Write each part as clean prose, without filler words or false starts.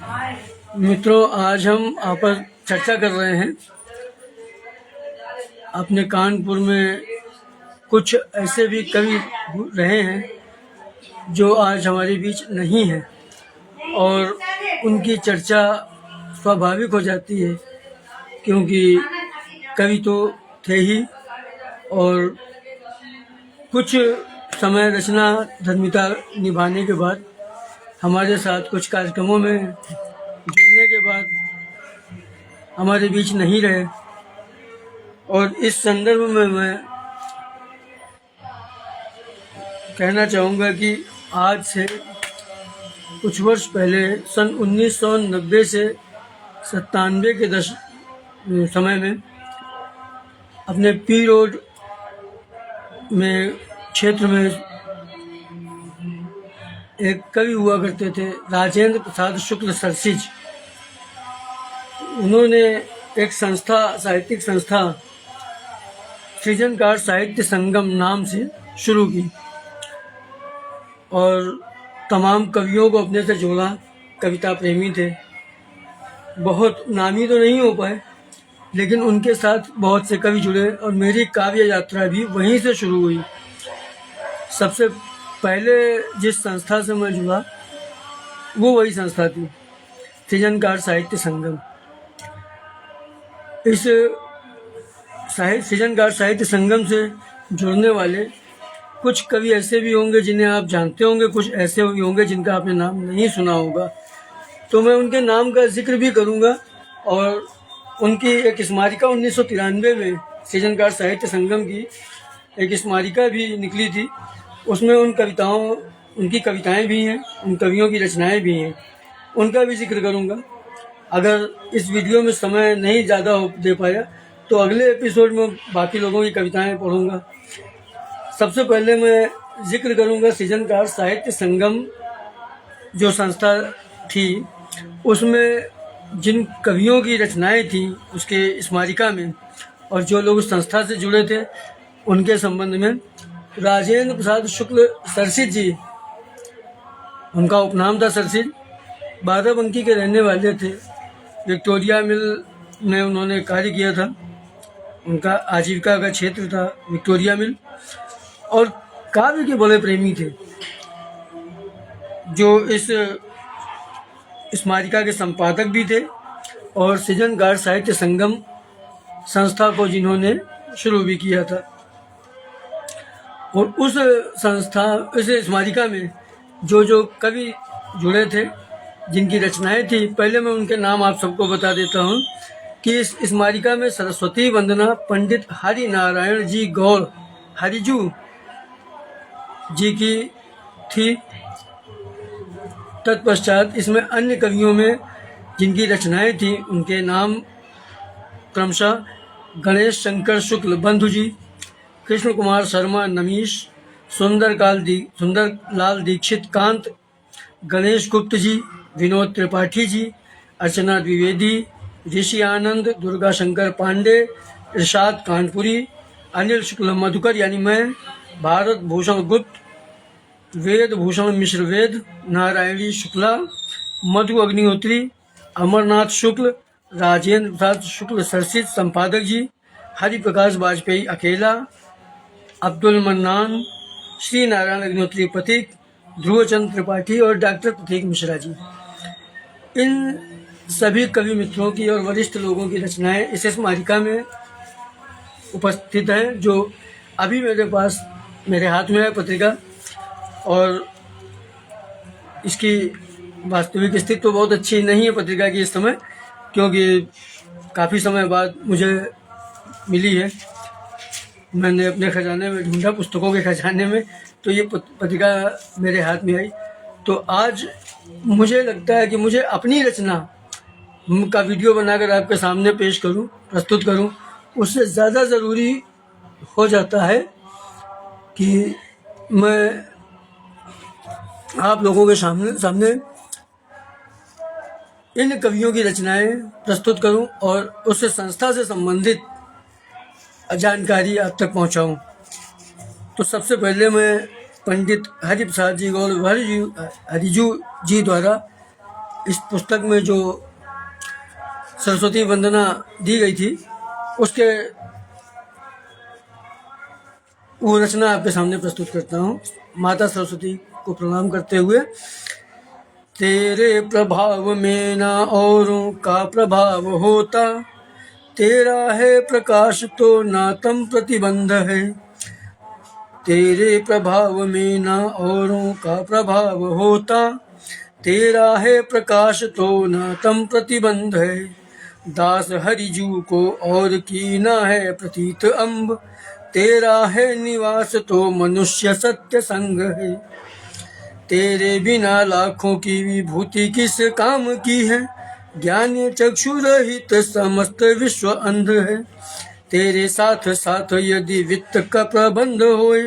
मित्रों, आज हम आपस चर्चा कर रहे हैं अपने कानपुर में कुछ ऐसे भी कवि रहे हैं जो आज हमारे बीच नहीं हैं और उनकी चर्चा स्वाभाविक हो जाती है क्योंकि कवि तो थे ही और कुछ समय रचना धर्मिता निभाने के बाद हमारे साथ कुछ कार्यक्रमों में जुड़ने के बाद हमारे बीच नहीं रहे। और इस संदर्भ में मैं कहना चाहूँगा कि आज से कुछ वर्ष पहले सन 1990 से 97 के समय में अपने पी रोड में क्षेत्र में एक कवि हुआ करते थे, राजेंद्र प्रसाद शुक्ल सरसिज। उन्होंने एक संस्था, साहित्यिक संस्था सृजनकार साहित्य संगम नाम से शुरू की और तमाम कवियों को अपने से जोड़ा। कविता प्रेमी थे, बहुत नामी तो नहीं हो पाए लेकिन उनके साथ बहुत से कवि जुड़े और मेरी काव्य यात्रा भी वहीं से शुरू हुई। सबसे पहले जिस संस्था से मैं जुड़ा वो वही संस्था थी, सृजनकार साहित्य संगम। इस सृजनकार साहित्य संगम से जुड़ने वाले कुछ कवि ऐसे भी होंगे जिन्हें आप जानते होंगे, कुछ ऐसे भी होंगे जिनका आपने नाम नहीं सुना होगा, तो मैं उनके नाम का जिक्र भी करूंगा। और उनकी एक स्मारिका 1993 में सृजनकार साहित्य संगम की एक स्मारिका भी निकली थी। उसमें उनकी कविताएं भी हैं, उन कवियों की रचनाएं भी हैं, उनका भी जिक्र करूंगा। अगर इस वीडियो में समय नहीं ज़्यादा दे पाया तो अगले एपिसोड में बाकी लोगों की कविताएं पढ़ूंगा। सबसे पहले मैं जिक्र करूंगा सृजनकार साहित्य संगम जो संस्था थी, उसमें जिन कवियों की रचनाएं थी उसके स्मारिका में और जो लोग उस संस्था से जुड़े थे उनके संबंध में। राजेंद्र प्रसाद शुक्ल सरसिज जी, उनका उपनाम था सरसिज, बाराबंकी के रहने वाले थे। विक्टोरिया मिल में उन्होंने कार्य किया था, उनका आजीविका का क्षेत्र था विक्टोरिया मिल। और काव्य के बड़े प्रेमी थे, जो इस स्मारिका के संपादक भी थे और सृजनकार साहित्य संगम संस्था को जिन्होंने शुरू भी किया था। और उस स्मारिका में जो कवि जुड़े थे, जिनकी रचनाएं थी, पहले मैं उनके नाम आप सबको बता देता हूँ कि इस स्मारिका में सरस्वती वंदना पंडित हरि नारायण जी गौड़ हरिजू जी की थी। तत्पश्चात इसमें अन्य कवियों में जिनकी रचनाएं थी उनके नाम क्रमशः गणेश शंकर शुक्ल बंधु जी, कृष्ण कुमार शर्मा नमीश, सुंदर लाल दीक्षित कांत, गणेश गुप्त जी, विनोद त्रिपाठी जी, अर्चना द्विवेदी, ऋषि आनंद, दुर्गा शंकर पांडे, इरशाद कानपुरी, अनिल शुक्ल मधुकर यानी मैं, भारत भूषण गुप्त, वेद भूषण मिश्र वेद, नारायणी शुक्ला, मधु अग्निहोत्री, अमरनाथ शुक्ल, राजेंद्र प्रसाद शुक्ल सरसिज संपादक जी, हरि प्रकाश वाजपेयी अकेला, अब्दुल मन्नान, श्री नारायण अग्निहोत्री प्रतीक, ध्रुवचंद त्रिपाठी और डॉक्टर प्रतीक मिश्रा जी। इन सभी कवि मित्रों की और वरिष्ठ लोगों की रचनाएं इस स्मारिका में उपस्थित हैं, जो अभी मेरे हाथ में है पत्रिका। और इसकी वास्तविक स्थिति तो बहुत अच्छी नहीं है पत्रिका की इस समय, क्योंकि काफ़ी समय बाद मुझे मिली है। मैंने अपने खजाने में ढूंढा, पुस्तकों के खजाने में, तो ये पत्रिका मेरे हाथ में आई। तो आज मुझे लगता है कि मुझे अपनी रचना का वीडियो बनाकर आपके सामने पेश करूं, प्रस्तुत करूं, उससे ज़्यादा ज़रूरी हो जाता है कि मैं आप लोगों के सामने इन कवियों की रचनाएं प्रस्तुत करूं और उस संस्था से संबंधित जानकारी आप तक पहुंचाऊं। तो सबसे पहले मैं पंडित हरि प्रसाद जी गौड़ हरिजू जी द्वारा इस पुस्तक में जो सरस्वती वंदना दी गई थी उसके वो रचना आपके सामने प्रस्तुत करता हूँ। माता सरस्वती को प्रणाम करते हुए। तेरे प्रभाव में ना औरों का प्रभाव होता, तेरा है प्रकाश तो ना तम प्रतिबंध है। तेरे प्रभाव में ना औरों का प्रभाव होता, तेरा है प्रकाश तो न तम प्रतिबंध है। दास हरिजू को और कीना है प्रतीत अम्ब, तेरा है निवास तो मनुष्य सत्य संग है। तेरे बिना लाखों की विभूति किस काम की है, ज्ञान चक्षु रहित समस्त विश्व अंध है। तेरे साथ साथ यदि वित्त का प्रबंध होए,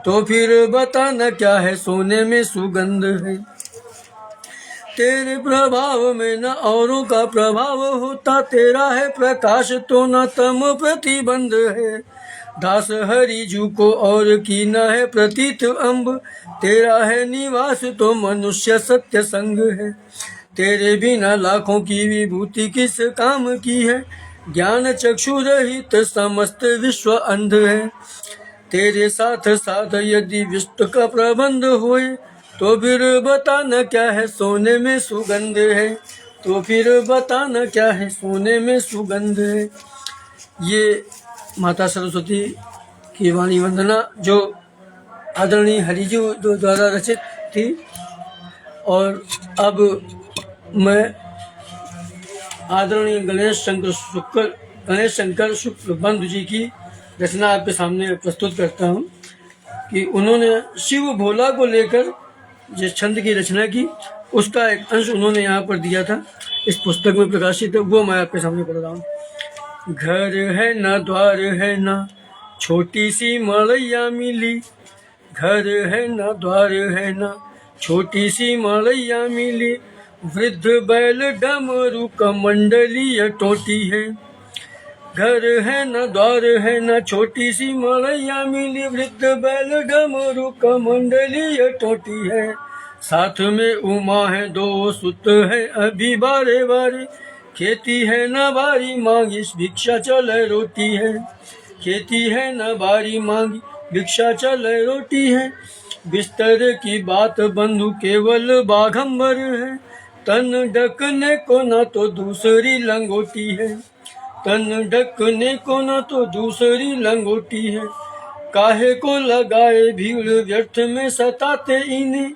तो फिर बताना क्या है सोने में सुगंध है। तेरे प्रभाव में न औरों का प्रभाव होता, तेरा है प्रकाश तो न तम प्रतिबंध है। दास हरिजू को और कीना है प्रतीत अम्ब, तेरा है निवास तो मनुष्य सत्य संग है। तेरे बिना लाखों की विभूति किस काम की है, ज्ञान चक्षु रहित समस्त विश्व अंध है। तेरे साथ साथ यदि विष्णु का प्रबंध होए, तो फिर बताना क्या है सोने में सुगंध है। तो फिर बताना क्या है सोने में सुगंध है। ये माता सरस्वती की वाणी वंदना जो आदरणीय हरिजू द्वारा रचित थी। और अब मैं आदरणीय गणेश शंकर शुक्ल बंधु जी की रचना आपके सामने प्रस्तुत करता हूँ कि उन्होंने शिव भोला को लेकर जिस छंद की रचना की, उसका एक अंश उन्होंने यहाँ पर दिया था, इस पुस्तक में प्रकाशित है, वो मैं आपके सामने पढ़ रहा हूँ। घर है ना द्वार है ना छोटी सी मड़ैया मिली, घर है ना द्वार है ना छोटी सी मड़ैया मिली, वृद्ध बैल डमरू कमंडलीय टोटी है। घर है न द्वार है न छोटी सी मड़ैया मिली, वृद्ध बैल डमरू कमंडलीय टोटी है। साथ में उमा है दो सुत है अभी बारे बारे, खेती है न बारी मांगी भिक्षा चले रोटी है। खेती है न बारी मांगी भिक्षा चले रोटी है। बिस्तर की बात बंधु केवल बाघंबर है, तन ढकने को न तो दूसरी लंगोटी है। तन ढकने को न तो दूसरी लंगोटी है। काहे को लगाए भीड़ व्यर्थ में सताते इन्हें,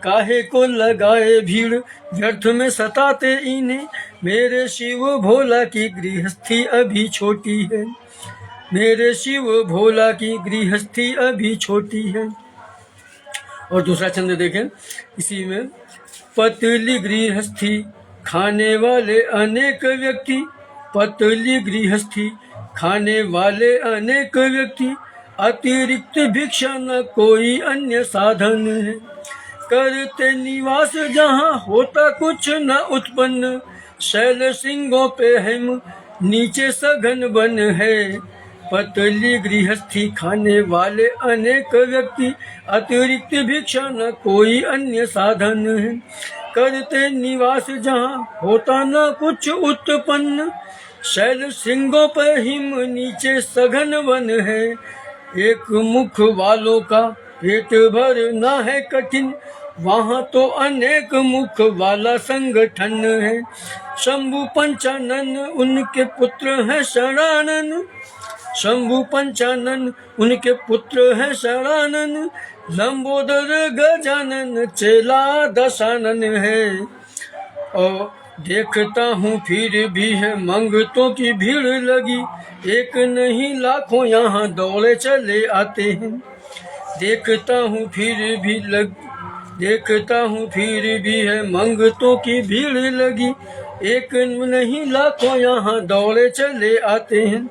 काहे को लगाए भीड़ व्यर्थ में सताते इन्हें। मेरे शिव भोला की गृहस्थी अभी छोटी है, मेरे शिव भोला की गृहस्थी अभी छोटी है। और दूसरा छंद देखें इसी में। पतली गृहस्थी खाने वाले अनेक व्यक्ति, पतली गृहस्थी खाने वाले अनेक व्यक्ति, अतिरिक्त भिक्षा न कोई अन्य साधन है। करते निवास जहाँ होता कुछ न उत्पन्न, शैल सिंगों पे हेम नीचे सघन बन है। पतली गृहस्थी खाने वाले अनेक व्यक्ति, अतिरिक्त भिक्षा न कोई अन्य साधन है। करते निवास जहाँ होता न कुछ उत्पन्न, शैल सिंगों पर हिम नीचे सघन वन है। एक मुख वालों का पेट भरना है कठिन, वहाँ तो अनेक मुख वाला संगठन है। शंभु पंचानन उनके पुत्र हैं शरणानन, शंभु पंचानन उनके पुत्र हैं शरणानन। लंबोदर गजानन चेला दशानन है। और देखता हूँ फिर भी है मंगतों की भीड़ लगी, एक नहीं लाखों यहाँ दौड़े चले आते हैं। देखता हूँ फिर भी है मंगतों की भीड़ लगी, एक नहीं लाखों यहाँ दौड़े चले आते हैं।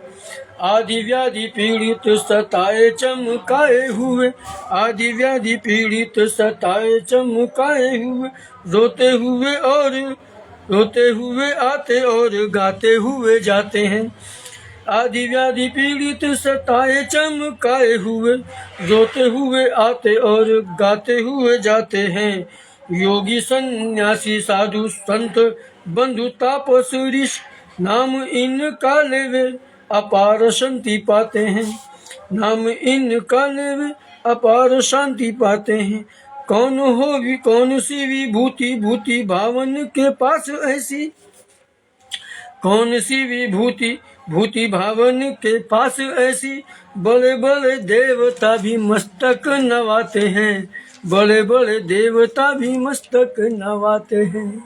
आदि व्याधि पीड़ित सताए चमकाए हुए, आदि व्याधि पीड़ित सताए चमकाए हुए, रोते हुए आते और गाते हुए जाते हैं। आदि व्याधि पीड़ित सताए चमकाए हुए, रोते हुए आते और गाते हुए जाते हैं। योगी सन्यासी साधु संत बंधु तापस ऋषि नाम इनका लेवे अपार शांति पाते हैं। नाम इनका लेवे अपार शांति पाते हैं। कौन सी विभूति भूति भावन के पास ऐसी, कौन सी विभूति भूति भावन के पास ऐसी, बड़े बड़े देवता भी मस्तक नवाते हैं। बड़े बड़े देवता भी मस्तक नवाते हैं।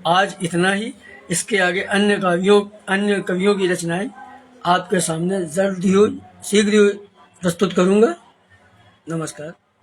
आज इतना ही। इसके आगे अन्य कवियों की रचनाएं आपके सामने शीघ्र ही प्रस्तुत करूंगा। नमस्कार।